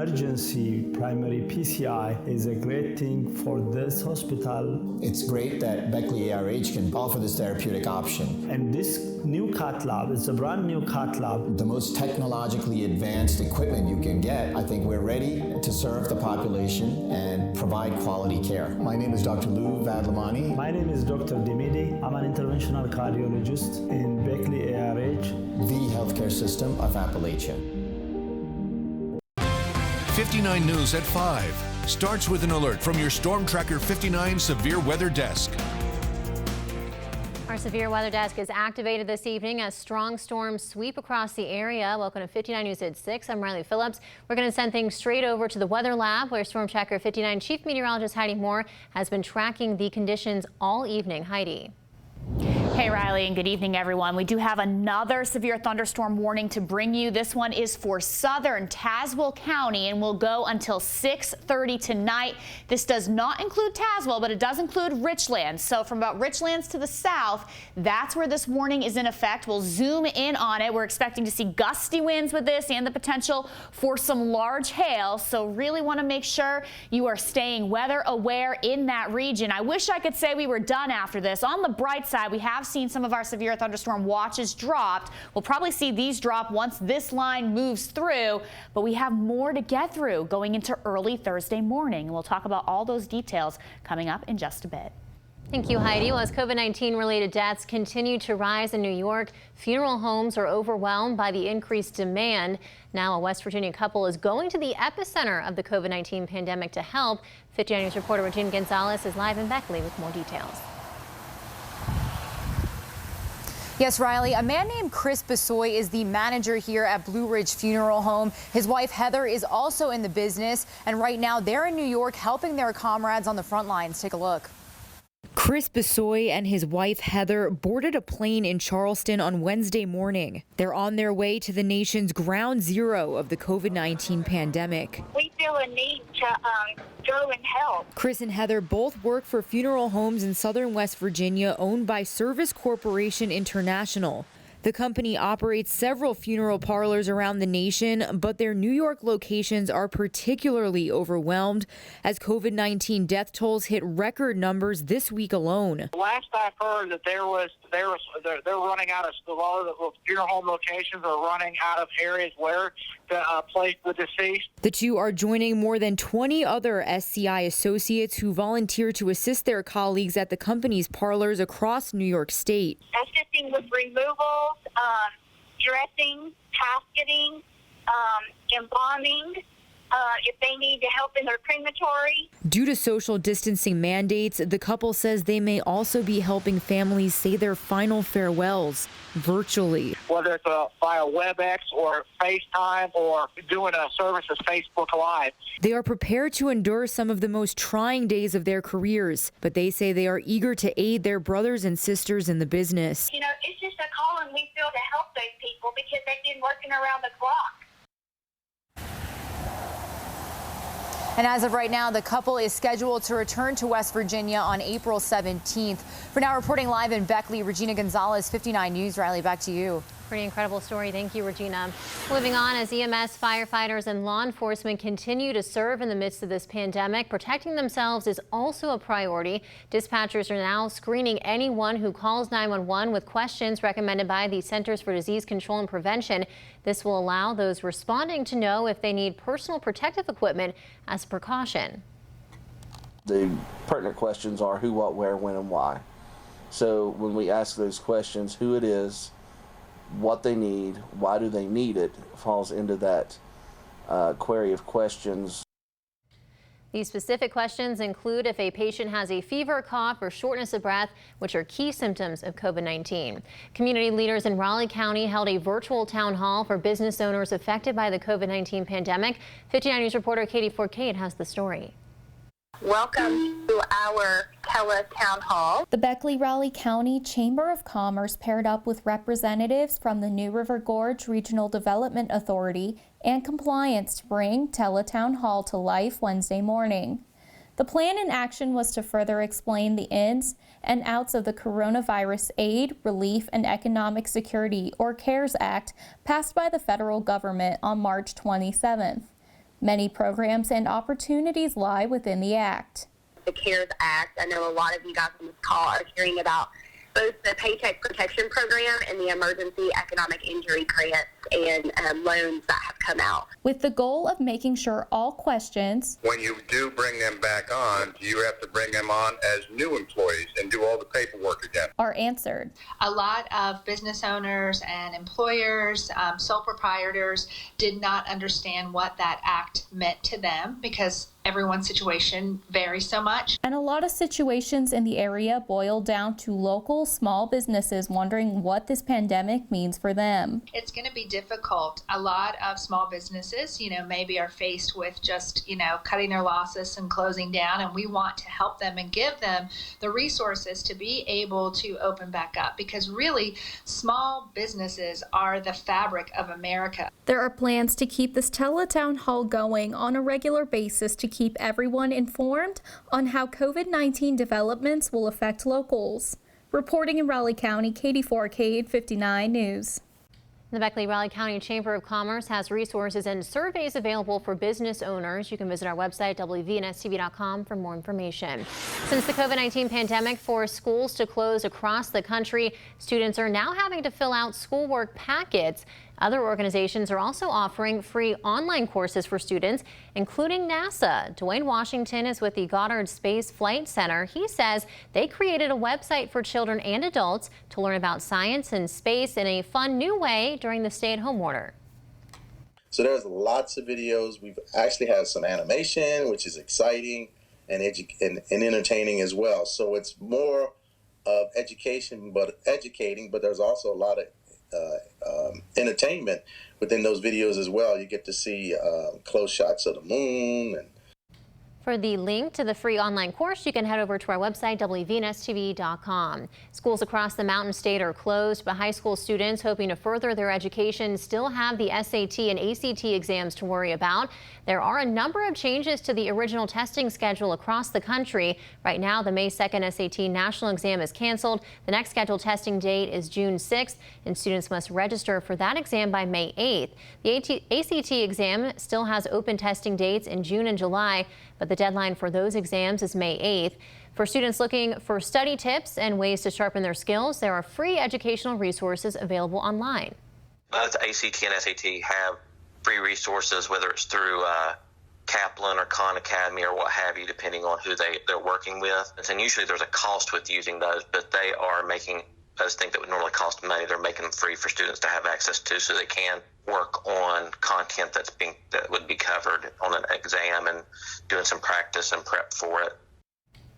emergency primary PCI is a great thing for this hospital. It's great that Beckley ARH can offer this therapeutic option. And this new cath lab, it's a brand new cath lab. The most technologically advanced equipment you can get. I think we're ready to serve the population and provide quality care. My name is Dr. Lou Vadlamani. My name is Dr. Dimidi. I'm an interventional cardiologist in Beckley ARH, the healthcare system of Appalachia. 59 News at 5 starts with an alert from your Storm Tracker 59 Severe Weather Desk. Our severe weather desk is activated this evening as strong storms sweep across the area. Welcome to 59 News at 6. I'm Riley Phillips. We're going to send things straight over to the Weather Lab, where Storm Tracker 59 Chief Meteorologist Heidi Moore has been tracking the conditions all evening. Heidi. Hey Riley, and good evening everyone. We do have another severe thunderstorm warning to bring you. This one is for southern Tazewell County and will go until 6:30 tonight. This does not include Tazewell, but it does include Richlands. So from about Richlands to the south, that's where this warning is in effect. We'll zoom in on it. We're expecting to see gusty winds with this and the potential for some large hail. So really want to make sure you are staying weather aware in that region. I wish I could say we were done after this. On the bright side, we have seen some of our severe thunderstorm watches dropped. We'll probably see these drop once this line moves through, but we have more to get through going into early Thursday morning. And we'll talk about all those details coming up in just a bit. Thank you, Heidi. Well, as COVID-19 related deaths continue to rise in New York, funeral homes are overwhelmed by the increased demand. Now a West Virginia couple is going to the epicenter of the COVID-19 pandemic to help. 59 News reporter Regina Gonzalez is live in Beckley with more details. Yes, Riley, a man named Chris Besoy is the manager here at Blue Ridge Funeral Home. His wife, Heather, is also in the business, and right now they're in New York helping their comrades on the front lines. Take a look. Chris Besoy and his wife, Heather, boarded a plane in Charleston on Wednesday morning. They're on their way to the nation's ground zero of the COVID-19 pandemic. We feel a need to go and help. Chris and Heather both work for funeral homes in southern West Virginia owned by Service Corporation International. The company operates several funeral parlors around the nation, but their New York locations are particularly overwhelmed as COVID-19 death tolls hit record numbers this week alone. Last I've heard that they're running out of a lot of the funeral home locations are running out of areas where to place the deceased. The two are joining more than 20 other SCI associates who volunteer to assist their colleagues at the company's parlors across New York State. Assisting with removals, dressing, casketing, embalming, if they need help in their crematory. Due to social distancing mandates, the couple says they may also be helping families say their final farewells virtually. Whether it's via WebEx or FaceTime or doing a service as Facebook Live. They are prepared to endure some of the most trying days of their careers, but they say they are eager to aid their brothers and sisters in the business. You know, it's just a calling we feel to help those people because they've been working around the clock. And as of right now, the couple is scheduled to return to West Virginia on April 17th. For now, reporting live in Beckley, Regina Gonzalez, 59 News. Riley, back to you. Pretty incredible story. Thank you, Regina. Moving on, as EMS, firefighters, and law enforcement continue to serve in the midst of this pandemic, protecting themselves is also a priority. Dispatchers are now screening anyone who calls 911 with questions recommended by the Centers for Disease Control and Prevention. This will allow those responding to know if they need personal protective equipment as a precaution. The pertinent questions are who, what, where, when, and why. So when we ask those questions, who it is, what they need, why do they need it, falls into that query of questions. These specific questions include if a patient has a fever, cough, or shortness of breath, which are key symptoms of COVID-19. Community leaders in Raleigh County held a virtual town hall for business owners affected by the COVID-19 pandemic. 59 News reporter Katie Forcade has the story. Welcome to our tele-town hall. The Beckley-Raleigh County Chamber of Commerce paired up with representatives from the New River Gorge Regional Development Authority and Compliance to bring tele-town hall to life Wednesday morning. The plan in action was to further explain the ins and outs of the Coronavirus Aid, Relief, and Economic Security, or CARES Act, passed by the federal government on March 27th. Many programs and opportunities lie within the Act. The CARES Act, I know a lot of you guys on this call are hearing about both the Paycheck Protection Program and the Emergency Economic Injury Grants and loans that have come out. With the goal of making sure all questions, when you do bring them back on, you have to bring them on as new employees and do all the paperwork again, are answered. A lot of business owners and employers, sole proprietors, did not understand what that act meant to them because everyone's situation varies so much. And a lot of situations in the area boil down to local small businesses wondering what this pandemic means for them. It's going to be difficult. A lot of small businesses, maybe are faced with just, cutting their losses and closing down, and we want to help them and give them the resources to be able to open back up, because really small businesses are the fabric of America. There are plans to keep this teletown hall going on a regular basis to keep everyone informed on how COVID-19 developments will affect locals. Reporting in Raleigh County, Katie Forcade, 59 News. The Beckley-Raleigh County Chamber of Commerce has resources and surveys available for business owners. You can visit our website, WVNSTV.com, for more information. Since the COVID-19 pandemic forced schools to close across the country, students are now having to fill out schoolwork packets. Other organizations are also offering free online courses for students, including NASA. Dwayne Washington is with the Goddard Space Flight Center. He says they created a website for children and adults to learn about science and space in a fun new way during the stay-at-home order. So there's lots of videos. We've actually had some animation, which is exciting and entertaining as well. So it's more of education, but educating, but there's also a lot of entertainment within those videos as well. You get to see close shots of the moon. And for the link to the free online course, you can head over to our website, WVNSTV.com. Schools across the Mountain State are closed, but high school students hoping to further their education still have the SAT and ACT exams to worry about. There are a number of changes to the original testing schedule across the country. Right now, the May 2nd SAT national exam is canceled. The next scheduled testing date is June 6th, and students must register for that exam by May 8th. The ACT exam still has open testing dates in June and July, but the deadline for those exams is May 8th. For students looking for study tips and ways to sharpen their skills, there are free educational resources available online. Both ACT and SAT have free resources, whether it's through Kaplan or Khan Academy or what have you, depending on who they're working with. And usually there's a cost with using those, but they are making those things that would normally cost money, they're making them free for students to have access to, so they can work on content that would be covered on an exam and doing some practice and prep for it.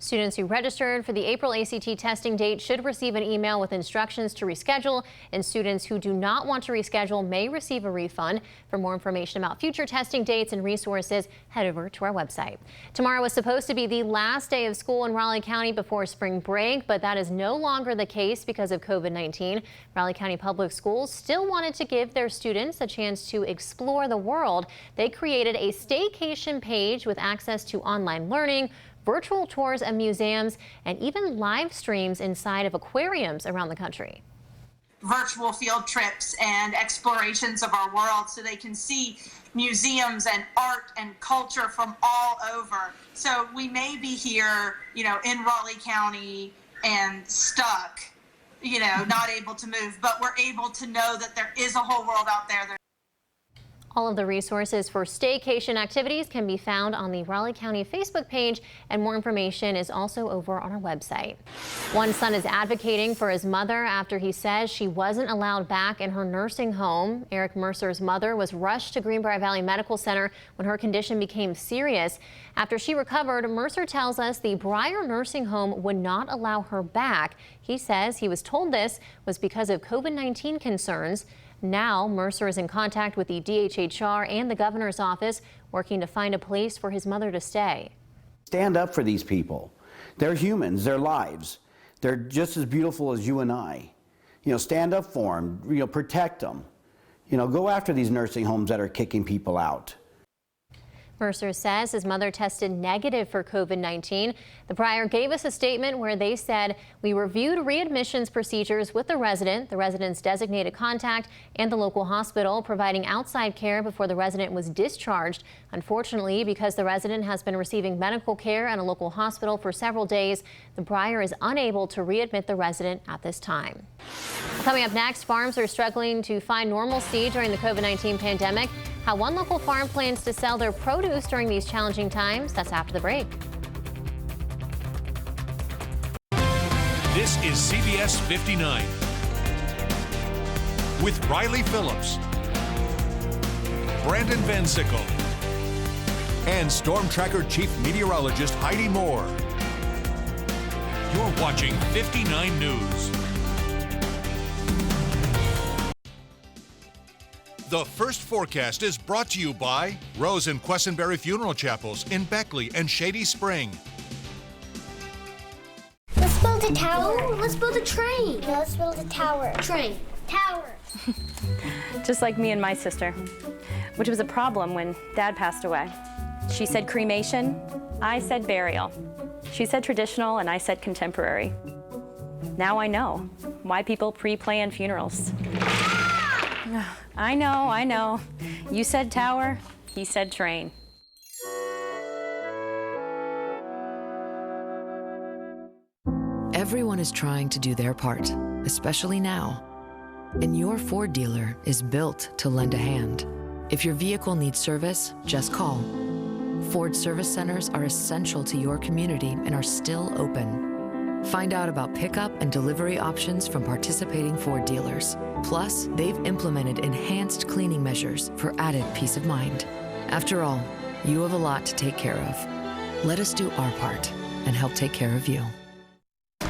Students who registered for the April ACT testing date should receive an email with instructions to reschedule, and students who do not want to reschedule may receive a refund. For more information about future testing dates and resources, head over to our website. Tomorrow was supposed to be the last day of school in Raleigh County before spring break, but that is no longer the case because of COVID-19. Raleigh County Public Schools still wanted to give their students a chance to explore the world. They created a staycation page with access to online learning, virtual tours of museums, and even live streams inside of aquariums around the country. Virtual field trips and explorations of our world so they can see museums and art and culture from all over. So we may be here, in Raleigh County and stuck, not able to move, but we're able to know that there is a whole world out there. All of the resources for staycation activities can be found on the Raleigh County Facebook page, and more information is also over on our website. One son is advocating for his mother after he says she wasn't allowed back in her nursing home. Eric Mercer's mother was rushed to Greenbrier Valley Medical Center when her condition became serious. After she recovered, Mercer tells us the Briar nursing home would not allow her back. He says he was told this was because of COVID-19 concerns. Now, Mercer is in contact with the DHHR and the governor's office, working to find a place for his mother to stay. Stand up for these people. They're humans, they're lives. They're just as beautiful as you and I. Stand up for them, protect them. Go after these nursing homes that are kicking people out. Mercer says his mother tested negative for COVID-19. The prior gave us a statement where they said, "We reviewed readmissions procedures with the resident's designated contact, and the local hospital, providing outside care before the resident was discharged. Unfortunately, because the resident has been receiving medical care at a local hospital for several days, the prior is unable to readmit the resident at this time." Coming up next, farms are struggling to find normalcy during the COVID-19 pandemic. How one local farm plans to sell their produce during these challenging times. That's after the break. This is CBS 59 with Riley Phillips, Brandon Van Sickle, and Storm Tracker Chief Meteorologist Heidi Moore. You're watching 59 News. The first forecast is brought to you by Rose and Quessenberry Funeral Chapels in Beckley and Shady Spring. Let's build a tower. Let's build a train. No, let's build a tower. Train. Tower. Just like me and my sister, which was a problem when Dad passed away. She said cremation, I said burial. She said traditional, and I said contemporary. Now I know why people pre-plan funerals. I know. You said tower, he said train. Everyone is trying to do their part, especially now. And your Ford dealer is built to lend a hand. If your vehicle needs service, just call. Ford service centers are essential to your community and are still open. Find out about pickup and delivery options from participating Ford dealers. Plus, they've implemented enhanced cleaning measures for added peace of mind. After all, you have a lot to take care of. Let us do our part and help take care of you.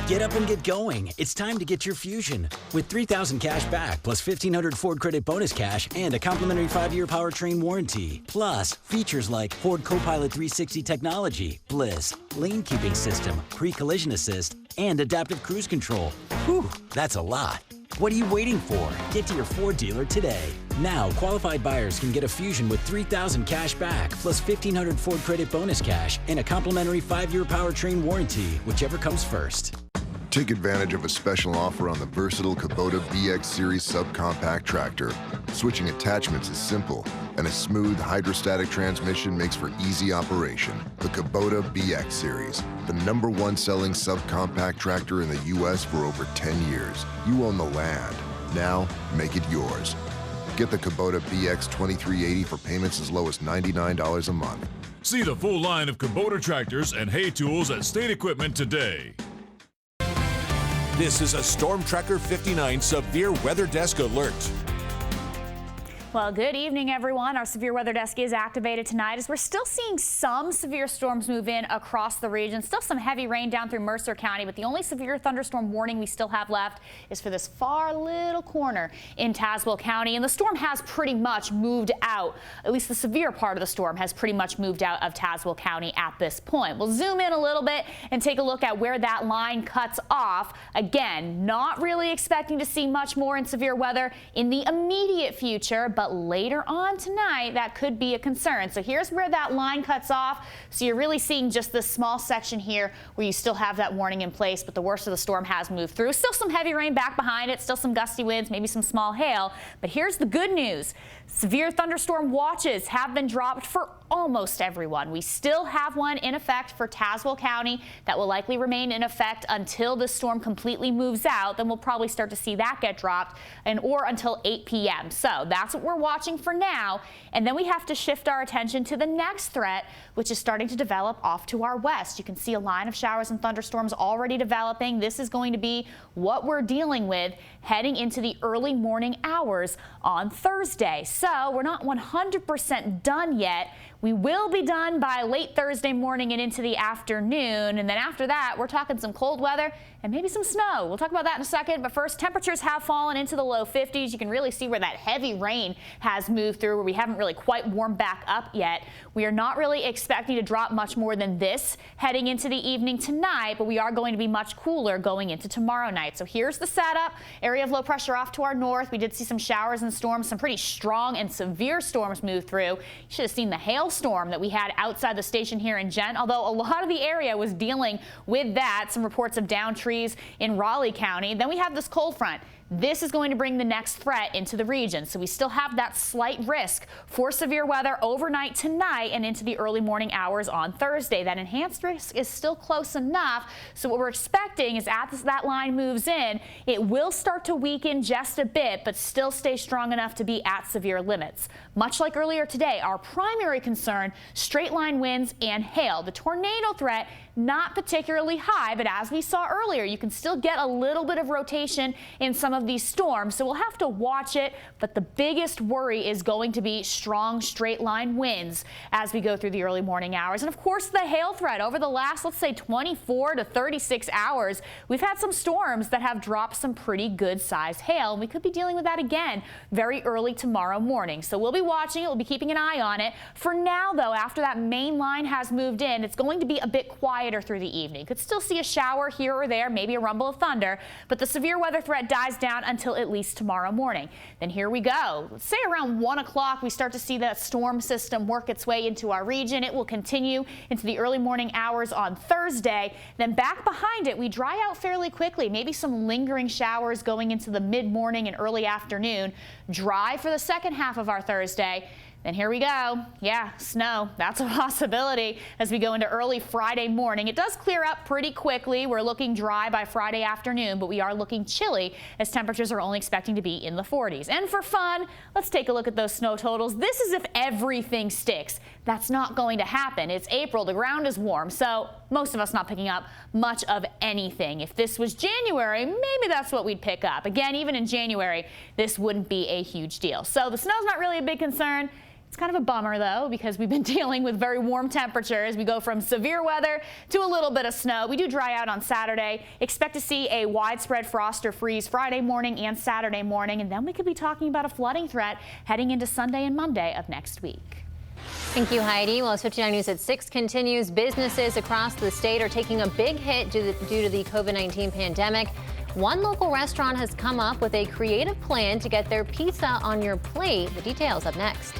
Get up and get going. It's time to get your Fusion. With $3,000 cash back, plus $1,500 Ford credit bonus cash, and a complimentary 5-year powertrain warranty. Plus, features like Ford Copilot 360 technology, Bliss, lane keeping system, pre-collision assist, and adaptive cruise control. Whew, that's a lot. What are you waiting for? Get to your Ford dealer today. Now, qualified buyers can get a Fusion with $3,000 cash back, plus $1,500 Ford credit bonus cash, and a complimentary 5-year powertrain warranty, whichever comes first. Take advantage of a special offer on the versatile Kubota BX Series subcompact tractor. Switching attachments is simple, and a smooth hydrostatic transmission makes for easy operation. The Kubota BX Series, the #1 selling subcompact tractor in the U.S. for over 10 years. You own the land. Now, make it yours. Get the Kubota BX 2380 for payments as low as $99 a month. See the full line of Kubota tractors and hay tools at State Equipment today. This is a Storm Tracker 59 Severe Weather Desk Alert. Well, good evening, everyone. Our severe weather desk is activated tonight as we're still seeing some severe storms move in across the region. Still some heavy rain down through Mercer County, but the only severe thunderstorm warning we still have left is for this far little corner in Tazewell County. And the storm has pretty much moved out. At least the severe part of the storm has pretty much moved out of Tazewell County at this point. We'll zoom in a little bit and take a look at where that line cuts off. Again, not really expecting to see much more in severe weather in the immediate future, but later on tonight, that could be a concern. So here's where that line cuts off. So you're really seeing just this small section here where you still have that warning in place, but the worst of the storm has moved through. Still some heavy rain back behind it, still some gusty winds, maybe some small hail. But here's the good news. Severe thunderstorm watches have been dropped for almost everyone. We still have one in effect for Tazewell County that will likely remain in effect until the storm completely moves out. Then we'll probably start to see that get dropped or until 8 p.m. So that's what we're watching for now. And then we have to shift our attention to the next threat, which is starting to develop off to our west. You can see a line of showers and thunderstorms already developing. This is going to be what we're dealing with heading into the early morning hours on Thursday. So we're not 100% done yet. We will be done by late Thursday morning and into the afternoon. And then after that, we're talking some cold weather and maybe some snow. We'll talk about that in a second. But first, temperatures have fallen into the low 50s. You can really see where that heavy rain has moved through, where we haven't really quite warmed back up yet. We are not really expecting to drop much more than this heading into the evening tonight, but we are going to be much cooler going into tomorrow night. So here's the setup. Area of low pressure off to our north. We did see some showers and storms, some pretty strong and severe storms move through. You should have seen the hail hailstorm that we had outside the station here in Gent, although a lot of the area was dealing with that. Some reports of downed trees in Raleigh County. Then we have this cold front. This is going to bring the next threat into the region. So we still have that slight risk for severe weather overnight tonight and into the early morning hours on Thursday. That enhanced risk is still close enough. So what we're expecting is as that line moves in, it will start to weaken just a bit, but still stay strong enough to be at severe limits. Much like earlier today, our primary concern, straight line winds and hail. The tornado threat, not particularly high, but as we saw earlier, you can still get a little bit of rotation in some of these storms, so we'll have to watch it. But the biggest worry is going to be strong straight line winds as we go through the early morning hours. And of course, the hail threat over the last, let's say, 24 to 36 hours. We've had some storms that have dropped some pretty good sized hail, and we could be dealing with that again very early tomorrow morning. So we'll be watching it. We'll be keeping an eye on it. For now, though, after that main line has moved in, it's going to be a bit quieter through the evening. Could still see a shower here or there, maybe a rumble of thunder, but the severe weather threat dies down until at least tomorrow morning. Then here we go. Let's say around 1 o'clock, we start to see that storm system work its way into our region. It will continue into the early morning hours on Thursday. Then back behind it, we dry out fairly quickly. Maybe some lingering showers going into the mid-morning and early afternoon. Dry for the second half of our Thursday. Then here we go. Yeah, snow. That's a possibility as we go into early Friday morning. It does clear up pretty quickly. We're looking dry by Friday afternoon, but we are looking chilly as temperatures are only expecting to be in the 40s. And for fun, let's take a look at those snow totals. This is if everything sticks. That's not going to happen. It's April. The ground is warm, so most of us not picking up much of anything. If this was January, maybe that's what we'd pick up. Again, even in January, this wouldn't be a huge deal. So the snow's not really a big concern. It's kind of a bummer, though, because we've been dealing with very warm temperatures. We go from severe weather to a little bit of snow. We do dry out on Saturday. Expect to see a widespread frost or freeze Friday morning and Saturday morning, and then we could be talking about a flooding threat heading into Sunday and Monday of next week. Thank you, Heidi. Well, as 59 News at 6 continues, businesses across the state are taking a big hit due to the COVID-19 pandemic. One local restaurant has come up with a creative plan to get their pizza on your plate. The details up next.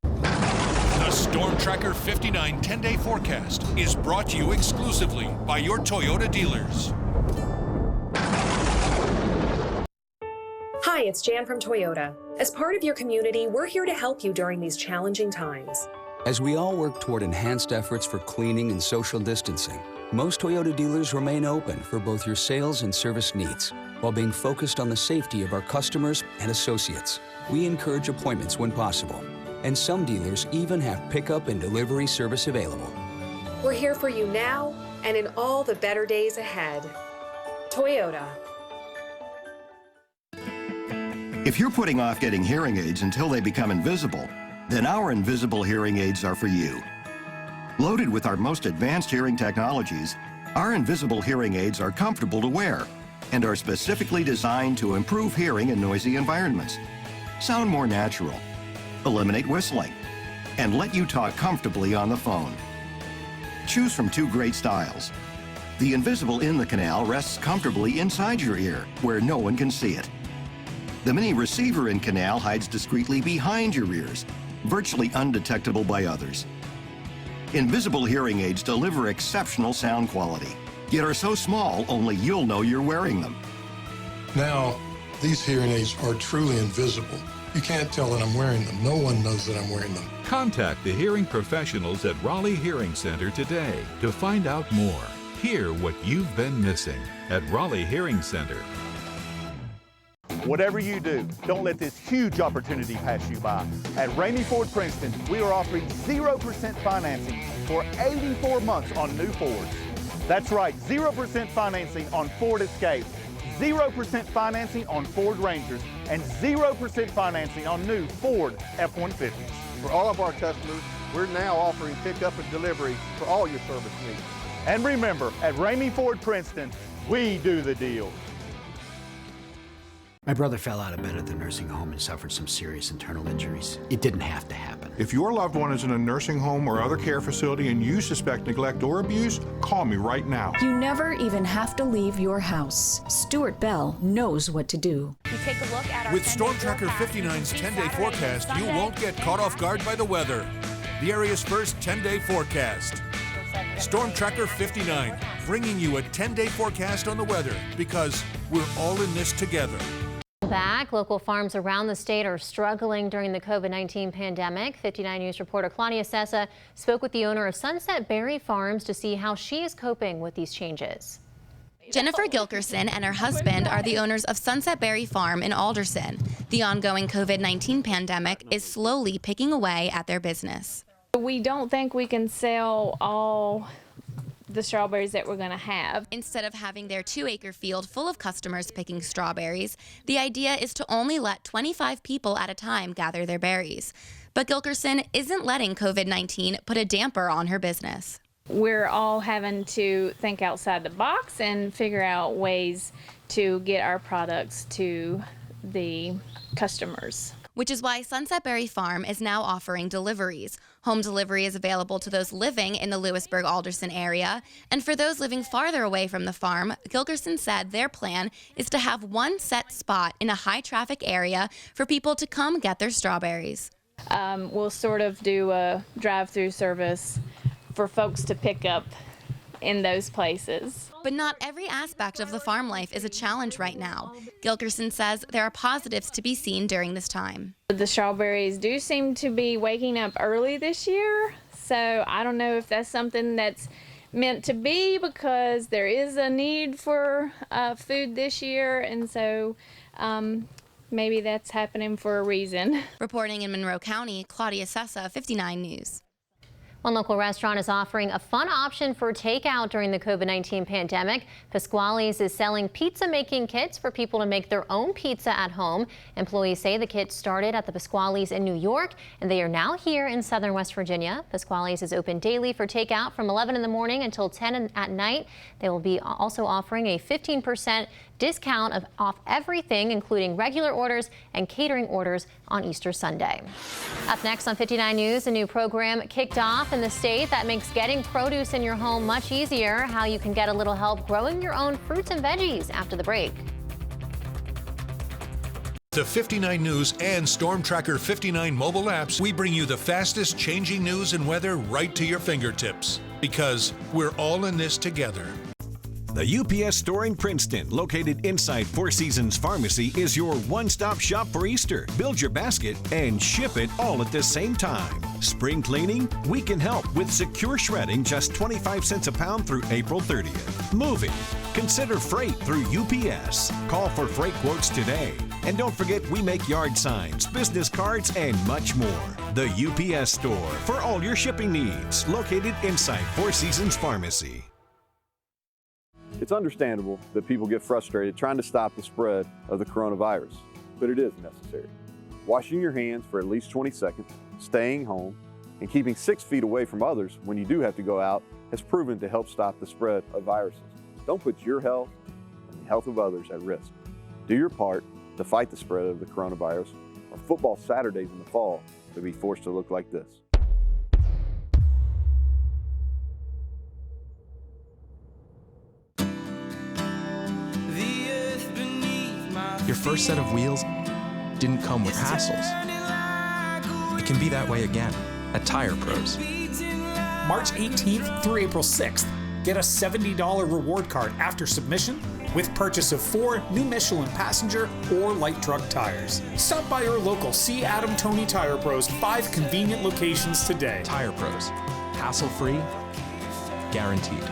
The Storm Tracker 59 10-day forecast is brought to you exclusively by your Toyota dealers. Hi, it's Jan from Toyota. As part of your community, we're here to help you during these challenging times. As we all work toward enhanced efforts for cleaning and social distancing, most Toyota dealers remain open for both your sales and service needs, while being focused on the safety of our customers and associates. We encourage appointments when possible, and some dealers even have pickup and delivery service available. We're here for you now and in all the better days ahead. Toyota. If you're putting off getting hearing aids until they become invisible, then our invisible hearing aids are for you. Loaded with our most advanced hearing technologies, our invisible hearing aids are comfortable to wear and are specifically designed to improve hearing in noisy environments, sound more natural, eliminate whistling, and let you talk comfortably on the phone. Choose from 2 great styles. The invisible in the canal rests comfortably inside your ear, where no one can see it. The mini receiver in canal hides discreetly behind your ears, virtually undetectable by others. Invisible hearing aids deliver exceptional sound quality, yet are so small only you'll know you're wearing them. Now, these hearing aids are truly invisible. You can't tell that I'm wearing them. No one knows that I'm wearing them. Contact the hearing professionals at Raleigh Hearing Center today to find out more. Hear what you've been missing at Raleigh Hearing Center. Whatever you do, don't let this huge opportunity pass you by. At Ramey Ford Princeton, we are offering 0% financing for 84 months on new Fords. That's right, 0% financing on Ford Escape, 0% financing on Ford Rangers, and 0% financing on new Ford F-150s. For all of our customers, we're now offering pickup and delivery for all your service needs. And remember, at Ramey Ford Princeton, we do the deal. My brother fell out of bed at the nursing home and suffered some serious internal injuries. It didn't have to happen. If your loved one is in a nursing home or other care facility and you suspect neglect or abuse, call me right now. You never even have to leave your house. Stuart Bell knows what to do. We take a look at our With 10-day Storm Tracker forecast. 59's See 10-day Saturday forecast, and you Sunday. won't get caught off guard by the weather. The area's first 10-day forecast. Storm Tracker 59, bringing you a 10-day forecast on the weather because we're all in this together. Back, local farms around the state are struggling during the COVID-19 pandemic. 59 News reporter Claudia Sessa spoke with the owner of Sunset Berry Farms to see how she is coping with these changes. Jennifer Gilkerson and her husband are the owners of Sunset Berry Farm in Alderson. The ongoing COVID-19 pandemic is slowly picking away at their business. We don't think we can sell all the strawberries that we're going to have. Instead of having their 2-acre field full of customers picking strawberries, the idea is to only let 25 people at a time gather their berries. But Gilkerson isn't letting COVID-19 put a damper on her business. We're all having to think outside the box and figure out ways to get our products to the customers. Which is why Sunset Berry Farm is now offering deliveries. Home delivery is available to those living in the Lewisburg-Alderson area. And for those living farther away from the farm, Gilkerson said their plan is to have one set spot in a high-traffic area for people to come get their strawberries. We'll sort of do a drive-through service for folks to pick up in those places. But not every aspect of the farm life is a challenge right now. Gilkerson says there are positives to be seen during this time. The strawberries do seem to be waking up early this year, so I don't know if that's something that's meant to be because there is a need for food this year, and so maybe that's happening for a reason. Reporting in Monroe County, Claudia Sessa, 59 News. One local restaurant is offering a fun option for takeout during the COVID-19 pandemic. Pasquale's is selling pizza-making kits for people to make their own pizza at home. Employees say the kits started at the Pasquale's in New York, and they are now here in southern West Virginia. Pasquale's is open daily for takeout from 11 in the morning until 10 at night. They will be also offering a 15% discount off everything, including regular orders and catering orders on Easter Sunday. Up next on 59 News, a new program kicked off in the state that makes getting produce in your home much easier. How you can get a little help growing your own fruits and veggies after the break. To 59 News and Storm Tracker 59 mobile apps, we bring you the fastest changing news and weather right to your fingertips. Because we're all in this together. The UPS store in Princeton, located inside Four Seasons Pharmacy, is your one-stop shop for Easter. Build your basket and ship it all at the same time. Spring cleaning? We can help with secure shredding, just 25 cents a pound through April 30th. Moving? Consider freight through UPS. Call for freight quotes today. And don't forget, we make yard signs, business cards, and much more. The UPS store for all your shipping needs, located inside Four Seasons Pharmacy. It's understandable that people get frustrated trying to stop the spread of the coronavirus, but it is necessary. Washing your hands for at least 20 seconds, staying home, and keeping 6 feet away from others when you do have to go out has proven to help stop the spread of viruses. Don't put your health and the health of others at risk. Do your part to fight the spread of the coronavirus, or football Saturdays in the fall will be forced to look like this. Your first set of wheels didn't come with hassles. It can be that way again at Tire Pros. March 18th through April 6th, get a $70 reward card after submission with purchase of 4 new Michelin passenger or light truck tires. Stop by your local C. Adam Tony Tire Pros 5 convenient locations today. Tire Pros, hassle-free, guaranteed.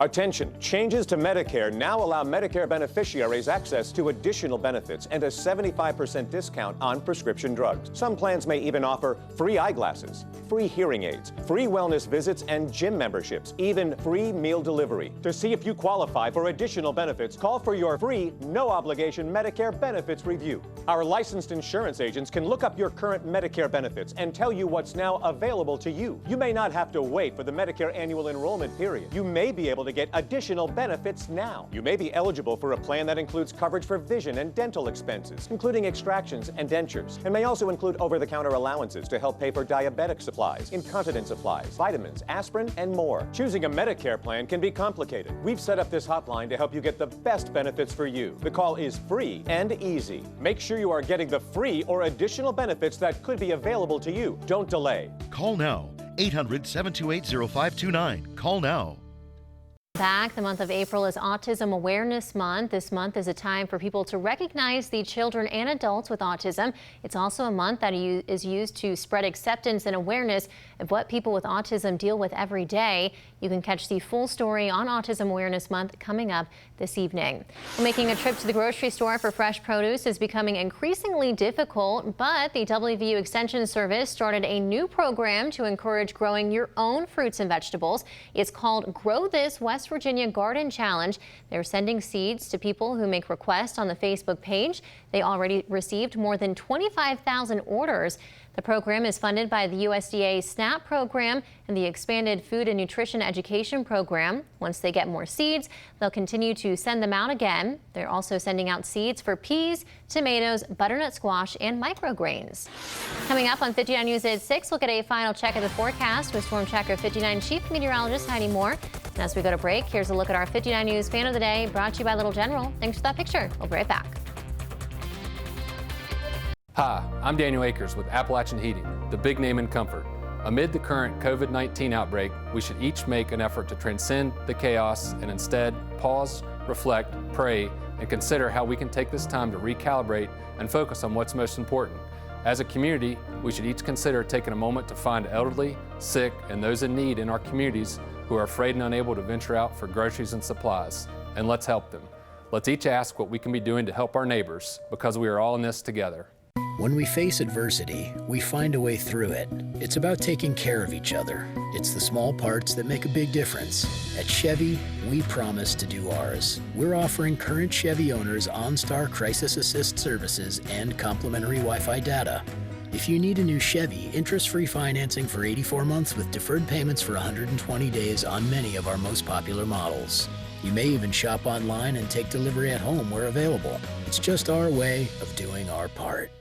Attention, changes to Medicare now allow Medicare beneficiaries access to additional benefits and a 75% discount on prescription drugs. Some plans may even offer free eyeglasses, free hearing aids, free wellness visits and gym memberships, even free meal delivery. To see if you qualify for additional benefits, call for your free, no-obligation Medicare benefits review. Our licensed insurance agents can look up your current Medicare benefits and tell you what's now available to you. You may not have to wait for the Medicare annual enrollment period. You may be able to get additional benefits now. You may be eligible for a plan that includes coverage for vision and dental expenses, including extractions and dentures, and may also include over-the-counter allowances to help pay for diabetic supplies, incontinence supplies, vitamins, aspirin, and more. Choosing a Medicare plan can be complicated. We've set up this hotline to help you get the best benefits for you. The call is free and easy. Make sure you are getting the free or additional benefits that could be available to you. Don't delay. Call now. 800-728-0529. Call now. Back, the month of April is Autism Awareness Month. This month is a time for people to recognize the children and adults with autism. It's also a month that is used to spread acceptance and awareness of what people with autism deal with every day. You can catch the full story on Autism Awareness Month coming up this evening. Making a trip to the grocery store for fresh produce is becoming increasingly difficult, but the WVU Extension Service started a new program to encourage growing your own fruits and vegetables. It's called Grow This West Virginia Garden Challenge. They're sending seeds to people who make requests on the Facebook page. They already received more than 25,000 orders. The program is funded by the USDA SNAP program and the Expanded Food and Nutrition Education program. Once they get more seeds, they'll continue to send them out again. They're also sending out seeds for peas, tomatoes, butternut squash, and microgreens. Coming up on 59 News at 6, we'll get a final check of the forecast with Storm Tracker 59 Chief Meteorologist Heidi Moore. And as we go to break, here's a look at our 59 News Fan of the Day, brought to you by Little General. Thanks for that picture. We'll be right back. Hi, I'm Daniel Akers with Appalachian Heating, the big name in comfort. Amid the current COVID-19 outbreak, we should each make an effort to transcend the chaos and instead pause, reflect, pray, and consider how we can take this time to recalibrate and focus on what's most important. As a community, we should each consider taking a moment to find elderly, sick, and those in need in our communities who are afraid and unable to venture out for groceries and supplies. And let's help them. Let's each ask what we can be doing to help our neighbors, because we are all in this together. When we face adversity, we find a way through it. It's about taking care of each other. It's the small parts that make a big difference. At Chevy, we promise to do ours. We're offering current Chevy owners OnStar Crisis Assist services and complimentary Wi-Fi data. If you need a new Chevy, interest-free financing for 84 months with deferred payments for 120 days on many of our most popular models. You may even shop online and take delivery at home where available. It's just our way of doing our part.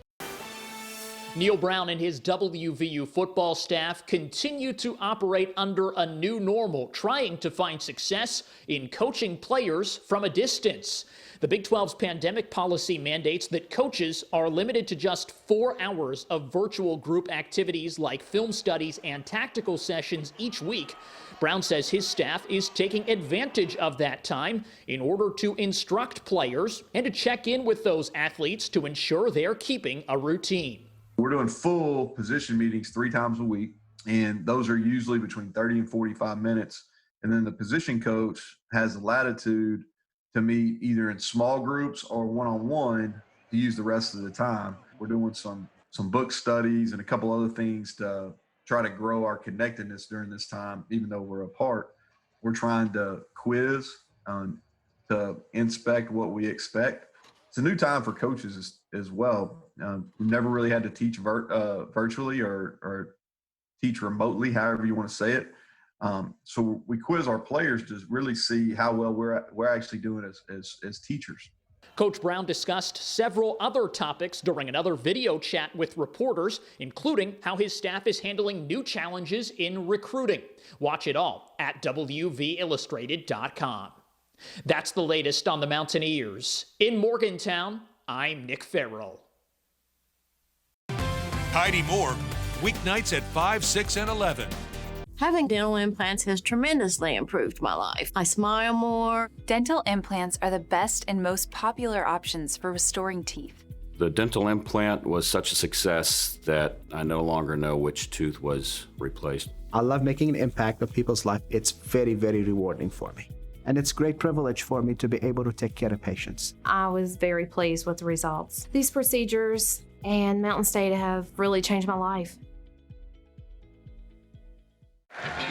Neil Brown and his WVU football staff continue to operate under a new normal, trying to find success in coaching players from a distance. The Big 12's pandemic policy mandates that coaches are limited to just 4 hours of virtual group activities like film studies and tactical sessions each week. Brown says his staff is taking advantage of that time in order to instruct players and to check in with those athletes to ensure they're keeping a routine. We're doing full position meetings 3 times a week, and those are usually between 30 and 45 minutes. And then the position coach has the latitude to meet either in small groups or one-on-one to use the rest of the time. We're doing some book studies and a couple other things to try to grow our connectedness during this time, even though we're apart. We're trying to quiz to inspect what we expect. It's a new time for coaches as well. We've never really had to teach virtually or teach remotely, however you want to say it. So we quiz our players to really see how well we're actually doing as teachers. Coach Brown discussed several other topics during another video chat with reporters, including how his staff is handling new challenges in recruiting. Watch it all at WVIllustrated.com. That's the latest on the Mountaineers. In Morgantown, I'm Nick Farrell. Heidi Moore, weeknights at 5, 6, and 11. Having dental implants has tremendously improved my life. I smile more. Dental implants are the best and most popular options for restoring teeth. The dental implant was such a success that I no longer know which tooth was replaced. I love making an impact on people's life. It's very, very rewarding for me. And it's a great privilege for me to be able to take care of patients. I was very pleased with the results. These procedures and Mountain State have really changed my life.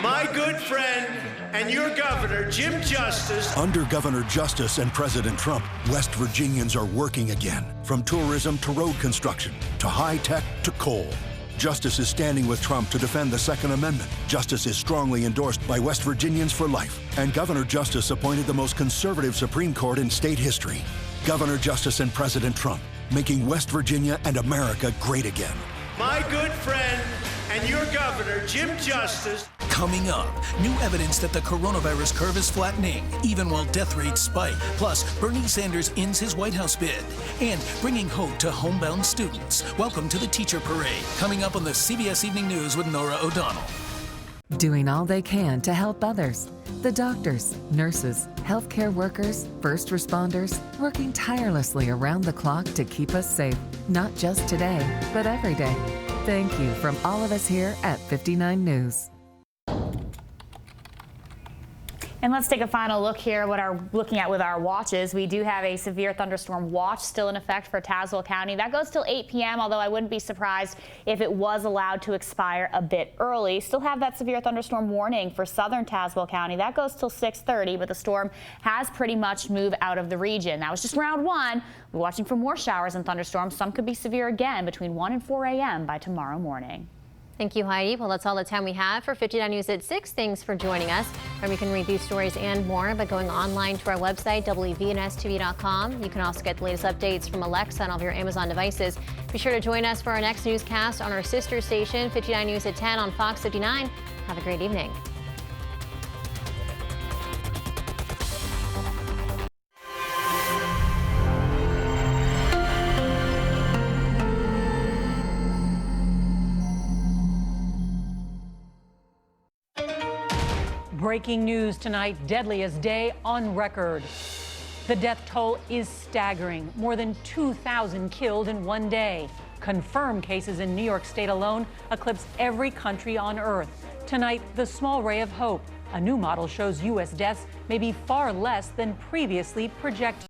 My good friend and your governor, Jim Justice. Under Governor Justice and President Trump, West Virginians are working again. From tourism to road construction, to high tech to coal. Justice is standing with Trump to defend the Second Amendment. Justice is strongly endorsed by West Virginians for life. And Governor Justice appointed the most conservative Supreme Court in state history. Governor Justice and President Trump, making West Virginia and America great again. My good friend and your governor, Jim Justice. Coming up, new evidence that the coronavirus curve is flattening, even while death rates spike. Plus, Bernie Sanders ends his White House bid. And bringing hope to homebound students. Welcome to the Teacher Parade. Coming up on the CBS Evening News with Nora O'Donnell. Doing all they can to help others. The doctors, nurses, healthcare workers, first responders, working tirelessly around the clock to keep us safe. Not just today, but every day. Thank you from all of us here at 59 News. And let's take a final look here what are looking at with our watches. We do have a severe thunderstorm watch still in effect for Tazewell County. That goes till 8 p.m., although I wouldn't be surprised if it was allowed to expire a bit early. Still have that severe thunderstorm warning for southern Tazewell County. That goes till 6:30, but the storm has pretty much moved out of the region. That was just round one. We're watching for more showers and thunderstorms. Some could be severe again between 1 and 4 a.m. by tomorrow morning. Thank you, Heidi. Well, that's all the time we have for 59 News at 6. Thanks for joining us. And you can read these stories and more by going online to our website, WVNSTV.com. You can also get the latest updates from Alexa and all of your Amazon devices. Be sure to join us for our next newscast on our sister station, 59 News at 10 on Fox 59. Have a great evening. Breaking news tonight, deadliest day on record. The death toll is staggering. More than 2,000 killed in one day. Confirmed cases in New York State alone eclipse every country on Earth. Tonight, the small ray of hope. A new model shows U.S. deaths may be far less than previously projected.